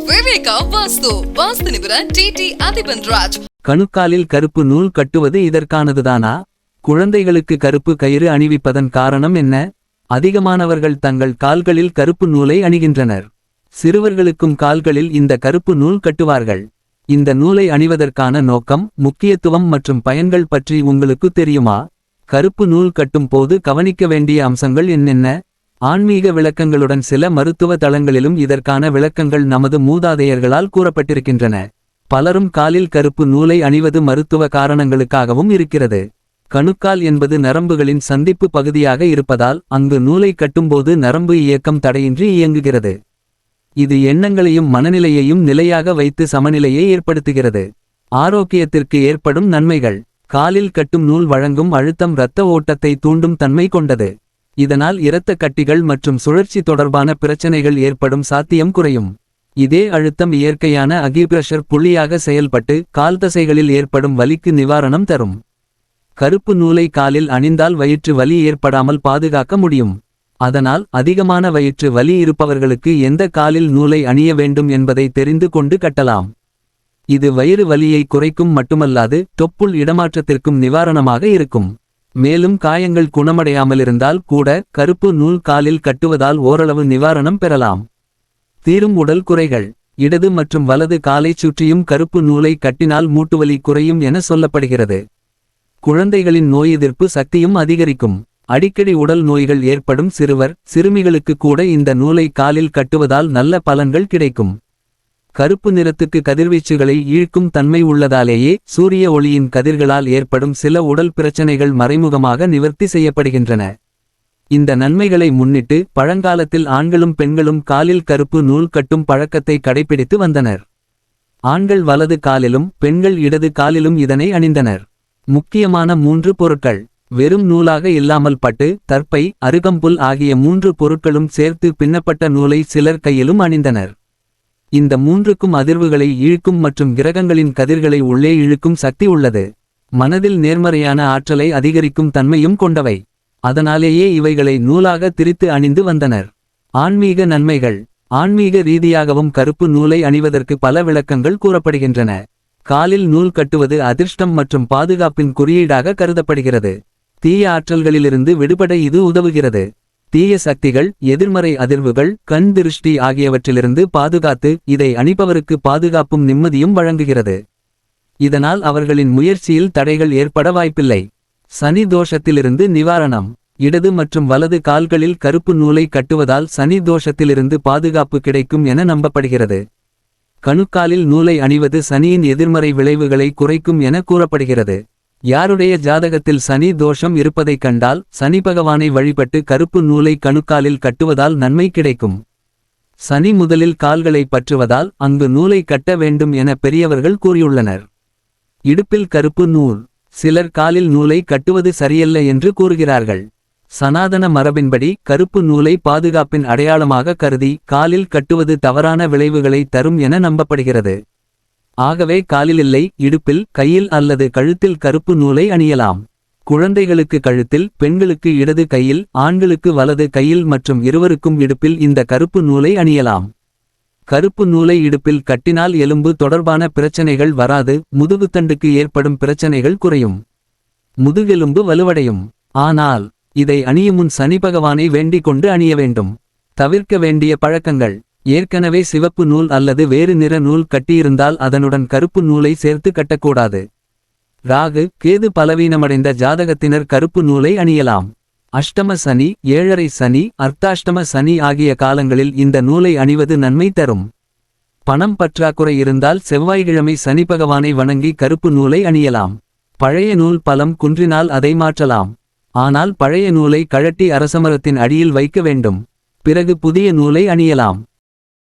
விவேகா வாஸ்து வாஸ்து நிபுணர் டி அதிபன்ராஜ். கணுக்காலில் கருப்பு நூல் கட்டுவது இதற்கானதுதானா? குழந்தைகளுக்கு கருப்பு கயிறு அணிவிப்பதன் காரணம் என்ன? அதிகமானவர்கள் தங்கள் கால்களில் கருப்பு நூலை அணிகின்றனர். சிறுவர்களுக்கும் கால்களில் இந்த கருப்பு நூல் கட்டுவார்கள். இந்த நூலை அணிவதற்கான நோக்கம், முக்கியத்துவம் மற்றும் பயன்கள் பற்றி உங்களுக்கு தெரியுமா? கருப்பு நூல் கட்டும் போது கவனிக்க வேண்டிய அம்சங்கள் என்னென்ன? ஆன்மீக விளக்கங்களுடன் சில மருத்துவ தளங்களிலும் இதற்கான விளக்கங்கள் நமது மூதாதையர்களால் கூறப்பட்டிருக்கின்றன. பலரும் காலில் கருப்பு நூலை அணிவது மருத்துவ காரணங்களுக்காகவும் இருக்கிறது. கணுக்கால் என்பது நரம்புகளின் சந்திப்பு பகுதியாக இருப்பதால் அங்கு நூலை கட்டும்போது நரம்பு இயக்கம் தடையின்றி இயங்குகிறது. இது எண்ணங்களையும் மனநிலையையும் நிலையாக வைத்து சமநிலையை ஏற்படுத்துகிறது. ஆரோக்கியத்திற்கு ஏற்படும் நன்மைகள். காலில் கட்டும் நூல் வழங்கும் அழுத்தம் இரத்த ஓட்டத்தை தூண்டும் தன்மை கொண்டது. இதனால் இரத்த கட்டிகள் மற்றும் சுழற்சி தொடர்பான பிரச்சனைகள் ஏற்படும் சாத்தியம் குறையும். இதே அழுத்தம் இயற்கையான அகிப்ரெஷர் புள்ளியாக செயல்பட்டு கால் தசைகளில் ஏற்படும் வலிக்கு நிவாரணம் தரும். கருப்பு நூலை காலில் அணிந்தால் வயிற்று வலி ஏற்படாமல் பாதுகாக்க முடியும். அதனால் அதிகமான வயிற்று வலி இருப்பவர்களுக்கு எந்த காலில் நூலை அணிய வேண்டும் என்பதை தெரிந்து கொண்டு கட்டலாம். இது வயிறு வலியை குறைக்கும் மட்டுமல்லாது தொப்புள் இடமாற்றத்திற்கும் நிவாரணமாக இருக்கும். மேலும் காயங்கள் குணமடையாமலிருந்தால் கூட கருப்பு நூல் காலில் கட்டுவதால் ஓரளவு நிவாரணம் பெறலாம். தீரும் உடல் குறைகள். இடது மற்றும் வலது காலைச் சுற்றியும் கருப்பு நூலை கட்டினால் மூட்டுவலி குறையும் என சொல்லப்படுகிறது. குழந்தைகளின் நோய் எதிர்ப்பு சக்தியும் அதிகரிக்கும். அடிக்கடி உடல் நோய்கள் ஏற்படும் சிறுவர் சிறுமிகளுக்கு கூட இந்த நூலை காலில் கட்டுவதால் நல்ல பலன்கள் கிடைக்கும். கருப்பு நிறத்துக்கு கதிர்வீச்சுகளை ஈழ்க்கும் தன்மை உள்ளதாலேயே சூரிய ஒளியின் கதிர்களால் ஏற்படும் சில உடல் பிரச்சனைகள் மறைமுகமாக நிவர்த்தி செய்யப்படுகின்றன. இந்த நன்மைகளை முன்னிட்டு பழங்காலத்தில் ஆண்களும் பெண்களும் காலில் கருப்பு நூல் கட்டும் பழக்கத்தை கடைபிடித்து வந்தனர். ஆண்கள் வலது காலிலும் பெண்கள் இடது காலிலும் இதனை அணிந்தனர். முக்கியமான 3 பொருட்கள். வெறும் நூலாக இல்லாமல் பட்டு, தர்ப்பை, அருகம்புல் ஆகிய 3 பொருட்களும் சேர்த்து பின்னப்பட்ட நூலை சிலர் கையிலும் அணிந்தனர். இந்த 3க்கும் அதிர்வுகளை இழுக்கும் மற்றும் கிரகங்களின் கதிர்களை உள்ளே இழுக்கும் சக்தி உள்ளது. மனதில் நேர்மறையான ஆற்றலை அதிகரிக்கும் தன்மையும் கொண்டவை. அதனாலேயே இவைகளை நூலாக திரித்து அணிந்து வந்தனர். ஆன்மீக நன்மைகள். ஆன்மீக ரீதியாகவும் கருப்பு நூலை அணிவதற்கு பல விளக்கங்கள் கூறப்படுகின்றன. காலில் நூல் கட்டுவது அதிர்ஷ்டம் மற்றும் பாதுகாப்பின் குறியீடாக கருதப்படுகிறது. தீய ஆற்றல்களிலிருந்து விடுபட இது உதவுகிறது. தீய சக்திகள், எதிர்மறை அதிர்வுகள், கண் திருஷ்டி ஆகியவற்றிலிருந்து பாதுகாத்து இதை அணிபவருக்கு பாதுகாப்பும் நிம்மதியும் வழங்குகிறது. இதனால் அவர்களின் முயற்சியில் தடைகள் ஏற்பட வாய்ப்பில்லை. சனி தோஷத்திலிருந்து நிவாரணம். இடது மற்றும் வலது கால்களில் கருப்பு நூலை கட்டுவதால் சனி தோஷத்திலிருந்து பாதுகாப்பு கிடைக்கும் என நம்பப்படுகிறது. கணுக்காலில் நூலை அணிவது சனியின் எதிர்மறை விளைவுகளை குறைக்கும் என கூறப்படுகிறது. யாருடைய ஜாதகத்தில் சனி தோஷம் இருப்பதைக் கண்டால் சனி பகவானை வழிபட்டு கருப்பு நூலை கணுக்காலில் கட்டுவதால் நன்மை கிடைக்கும். சனி முதலில் கால்களை பற்றுவதால் அங்கு நூலை கட்ட வேண்டும் என பெரியவர்கள் கூறியுள்ளனர். இடுப்பில் கருப்பு நூல். சிலர் காலில் நூலை கட்டுவது சரியல்ல என்று கூறுகிறார்கள். சனாதன மரபின்படி கருப்பு நூலை பாதுகாப்பின் அடையாளமாக கருதி காலில் கட்டுவது தவறான விளைவுகளை தரும் என நம்பப்படுகிறது. ஆகவே காலிலில்லை, இடுப்பில், கையில் அல்லது கழுத்தில் கருப்பு நூலை அணியலாம். குழந்தைகளுக்கு கழுத்தில், பெண்களுக்கு இடது கையில், ஆண்களுக்கு வலது கையில் மற்றும் இருவருக்கும் இடுப்பில் இந்த கருப்பு நூலை அணியலாம். கருப்பு நூலை இடுப்பில் கட்டினால் எலும்பு தொடர்பான பிரச்சனைகள் வராது, முதுகுத்தண்டுக்கு ஏற்படும் பிரச்சனைகள் குறையும். முதுகெலும்பு வலுவடையும். ஆனால் இதை அணியும் முன் சனி பகவானை வேண்டிக் கொண்டு அணிய வேண்டும். தவிர்க்க வேண்டிய பழக்கங்கள். ஏற்கனவே சிவப்பு நூல் அல்லது வேறு நிற நூல் கட்டியிருந்தால் அதனுடன் கருப்பு நூலை சேர்த்து கட்டக்கூடாது. ராகு கேது பலவீனமடைந்த ஜாதகத்தினர் கருப்பு நூலை அணியலாம். அஷ்டம சனி, ஏழரை சனி, அர்த்தாஷ்டம சனி ஆகிய காலங்களில் இந்த நூலை அணிவது நன்மை தரும். பணம் பற்றாக்குறை இருந்தால் செவ்வாய்க்கிழமை சனி பகவானை வணங்கி கருப்பு நூலை அணியலாம். பழைய நூல் பலம் குன்றினால் அதை மாற்றலாம். ஆனால் பழைய நூலை கழட்டி அரசமரத்தின் அடியில் வைக்க வேண்டும். பிறகு புதிய நூலை அணியலாம்.